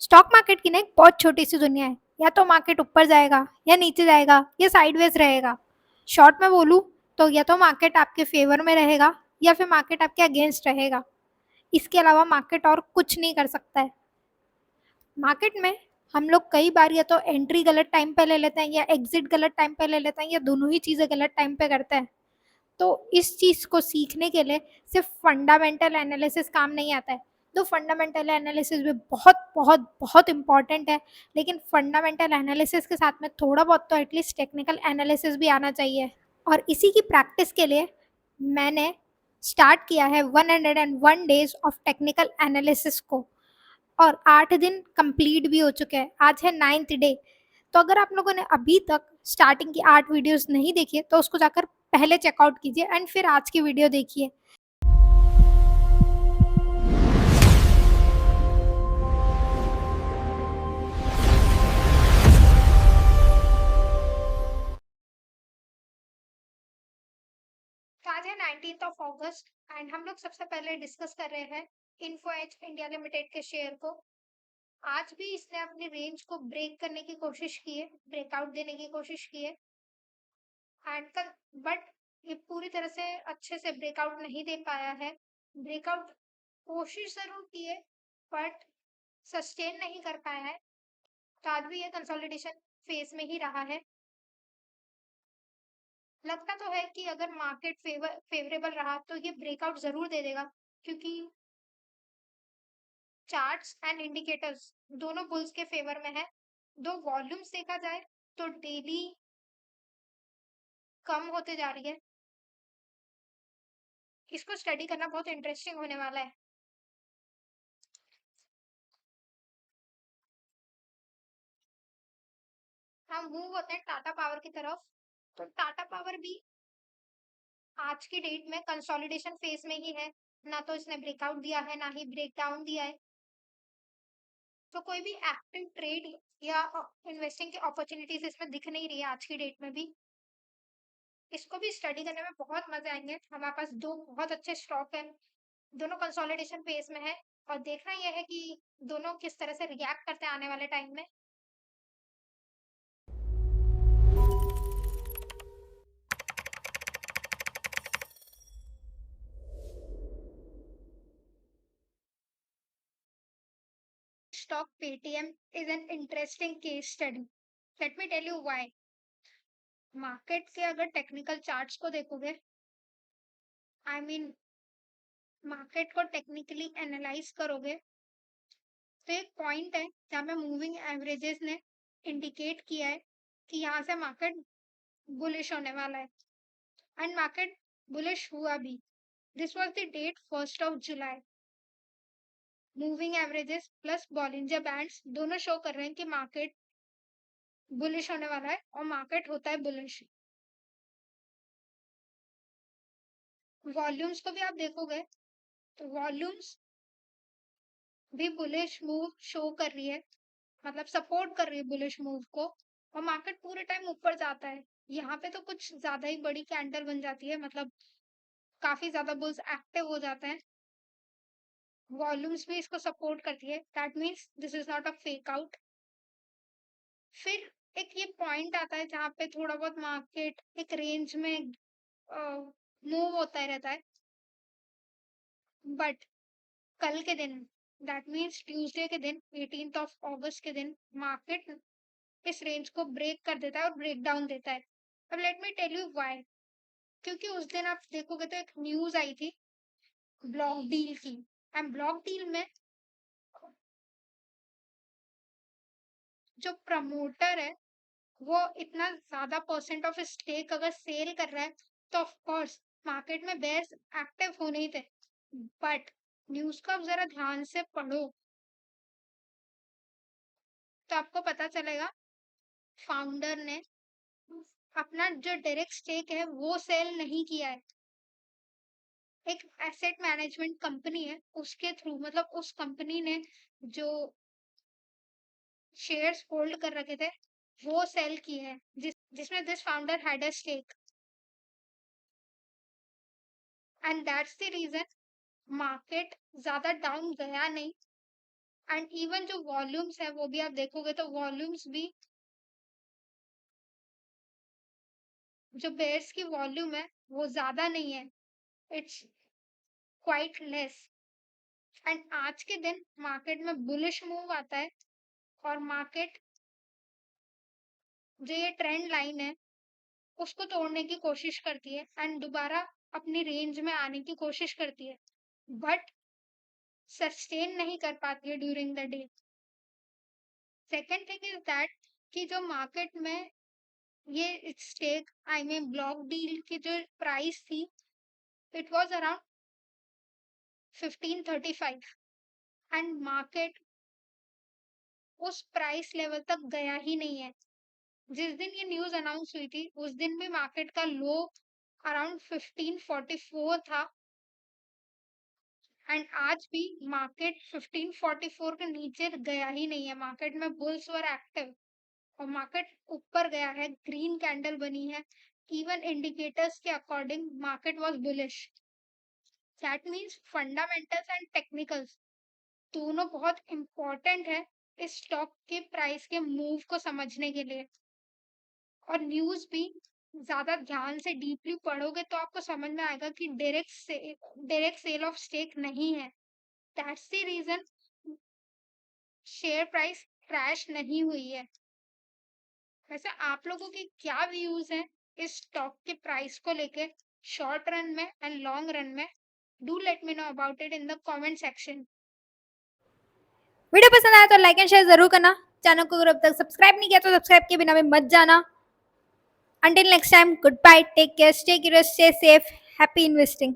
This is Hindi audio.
स्टॉक मार्केट की ना एक बहुत छोटी सी दुनिया है। या तो मार्केट ऊपर जाएगा या नीचे जाएगा या साइडवेज रहेगा। शॉर्ट में बोलूँ तो या तो मार्केट आपके फेवर में रहेगा या फिर मार्केट आपके अगेंस्ट रहेगा। इसके अलावा मार्केट और कुछ नहीं कर सकता है। मार्केट में हम लोग कई बार या तो एंट्री गलत टाइम पे ले लेते हैं या एग्जिट गलत टाइम पे ले लेते हैं या दोनों ही चीज़ें गलत टाइम पे करते हैं। तो इस चीज़ को सीखने के लिए सिर्फ फंडामेंटल एनालिसिस काम नहीं आता है। तो फंडामेंटल एनालिसिस भी बहुत बहुत बहुत इंपॉर्टेंट है। लेकिन फंडामेंटल एनालिसिस के साथ में थोड़ा बहुत तो एटलीस्ट टेक्निकल एनालिसिस भी आना चाहिए। और इसी की प्रैक्टिस के लिए मैंने स्टार्ट किया है 101 डेज ऑफ टेक्निकल एनालिसिस को। और 8 दिन कंप्लीट भी हो चुके हैं। आज है 9th डे। तो अगर आप लोगों ने अभी तक स्टार्टिंग की 8 वीडियोस नहीं देखी है तो उसको जाकर पहले चेकआउट कीजिए एंड फिर आज की वीडियो देखिए। तो आज है 19 अगस्त एंड हम लोग सबसे पहले डिस्कस कर रहे हैं इन्फो एज इंडिया लिमिटेड के शेयर को। आज भी इसने अपनी रेंज को ब्रेक करने की कोशिश की है, ब्रेकआउट देने की कोशिश की है एंड तक, बट ये पूरी तरह से अच्छे से ब्रेकआउट नहीं दे पाया है। ब्रेकआउट कोशिश जरूर की है बट सस्टेन नहीं कर पाया है। तो आज भी ये कंसोलिडेशन फेज में ही रहा है। लगता तो है कि अगर मार्केट फेवरेबल रहा तो ये ब्रेकआउट जरूर दे देगा, क्योंकि चार्ट्स एंड इंडिकेटर्स दोनों बुल्स के फेवर में है। दो वॉल्यूम्स देखा जाए तो डेली कम होते जा रही है। इसको स्टडी करना बहुत इंटरेस्टिंग होने वाला है। हम मूव होते हैं टाटा पावर की तरफ। तो टाटा पावर भी आज की डेट में कंसोलिडेशन फेज में ही है। ना तो इसने ब्रेकआउट दिया है ना ही ब्रेकडाउन दिया है। तो कोई भी एक्टिव ट्रेड या इन्वेस्टिंग की अपॉर्चुनिटीज इसमें दिख नहीं रही है आज की डेट में भी। इसको भी स्टडी करने में बहुत मजे आएंगे। हमारे पास दो बहुत अच्छे स्टॉक हैं, दोनों कंसोलिडेशन फेज में है और देखना यह है कि दोनों किस तरह से रिएक्ट करते हैं आने वाले टाइम में। Stock Paytm is an interesting case study. Let me tell you why. Market के अगर टेक्निकल चार्ट्स को देखोगे, आई मीन मार्केट को टेक्निकली एनालाइज करोगे, तो एक पॉइंट है जहाँ पे मूविंग एवरेजेस ने इंडिकेट किया है कि यहाँ से मार्केट बुलिश होने वाला है एंड मार्केट बुलिश हुआ भी। This was the date 1 July. Moving averages plus Bollinger bands दोनों शो कर रहे हैं कि मार्केट बुलिश होने वाला है और मार्केट होता है बुलिश। वॉल्यूम्स को भी आप देखोगे तो वॉल्यूम्स भी बुलिश मूव शो कर रही है, मतलब सपोर्ट कर रही है बुलिश मूव को। और मार्केट पूरे टाइम ऊपर जाता है। यहाँ पे तो कुछ ज्यादा ही बड़ी कैंडल बन जाती है, मतलब काफी ज्यादा बुल्स एक्टिव हो जाते हैं। वॉल्यूम्स भी इसको सपोर्ट करती है, that means this is not a fake out. फिर एक ये पॉइंट आता है जहाँ पे थोड़ा बहुत मार्केट एक रेंज में मूव होता रहता है। बट कल के दिन, दैट मीन्स ट्यूसडे के दिन 18 अगस्त के दिन मार्केट इस रेंज को ब्रेक कर देता है और ब्रेक डाउन देता है। अब let me tell you why. क्योंकि उस दिन आप देखोगे तो एक न्यूज आई थी ब्लॉक डील की। एंड ब्लॉक डील में जो प्रमोटर है वो इतना ज्यादा परसेंट ऑफ स्टेक अगर सेल कर रहा है तो ऑफ कोर्स मार्केट में बेयर्स एक्टिव होने ही थे। बट न्यूज को आप जरा ध्यान से पढ़ो तो आपको पता चलेगा फाउंडर ने अपना जो डायरेक्ट स्टेक है वो सेल नहीं किया है। एक एसेट मैनेजमेंट कंपनी है उसके थ्रू, मतलब उस कंपनी ने जो शेयर्स होल्ड कर रखे थे वो सेल किए हैं, जिसमें this founder had a stake and that's the reason market ज्यादा डाउन गया नहीं एंड इवन जो वॉल्यूम्स है वो भी आप देखोगे तो वॉल्यूम्स भी, जो बेयर्स की वॉल्यूम है वो ज्यादा नहीं है, इट्स क्वाइट लेस। एंड आज के दिन मार्केट में बुलिश मूव आता है और मार्केट जो ये ट्रेंड लाइन है उसको तोड़ने की कोशिश करती है एंड दोबारा अपनी रेंज में आने की कोशिश करती है, बट सस्टेन नहीं कर पाती है during the day. Second thing is that कि जो मार्केट में ये stake I mean block deal की जो प्राइस थी, it was around 1535 and market उस प्राइस लेवल तक गया ही नहीं है। जिस दिन ये न्यूज अनाउंस हुई थी उस दिन भी मार्केट का लो अराउंड 1544 था एंड आज भी मार्केट 1544 के नीचे गया ही नहीं है। मार्केट में बुल्स वर एक्टिव और मार्केट ऊपर गया है, ग्रीन कैंडल बनी है। इवन इंडिकेटर्स के according market was bullish. That means fundamentals and technicals दोनों बहुत इंपॉर्टेंट है इस स्टॉक के प्राइस के मूव को समझने के लिए। और न्यूज भी ज्यादा ध्यान से डीपली पढ़ोगे तो आपको समझ में आएगा कि डायरेक्ट सेल ऑफ स्टेक नहीं है। That's the reason share price crash नहीं हुई है। वैसे आप लोगों के क्या व्यूज हैं इस स्टॉक के प्राइस को लेके, शॉर्ट रन में एंड लॉन्ग रन में? Do let me know about it in the comment section. Video पसंद आया तो लाइक एंड शेयर जरूर करना। चैनल को अगर अब तक सब्सक्राइब नहीं किया तो सब्सक्राइब के बिना भी मत जाना। Until next time, goodbye, take care, stay curious, stay safe, happy investing.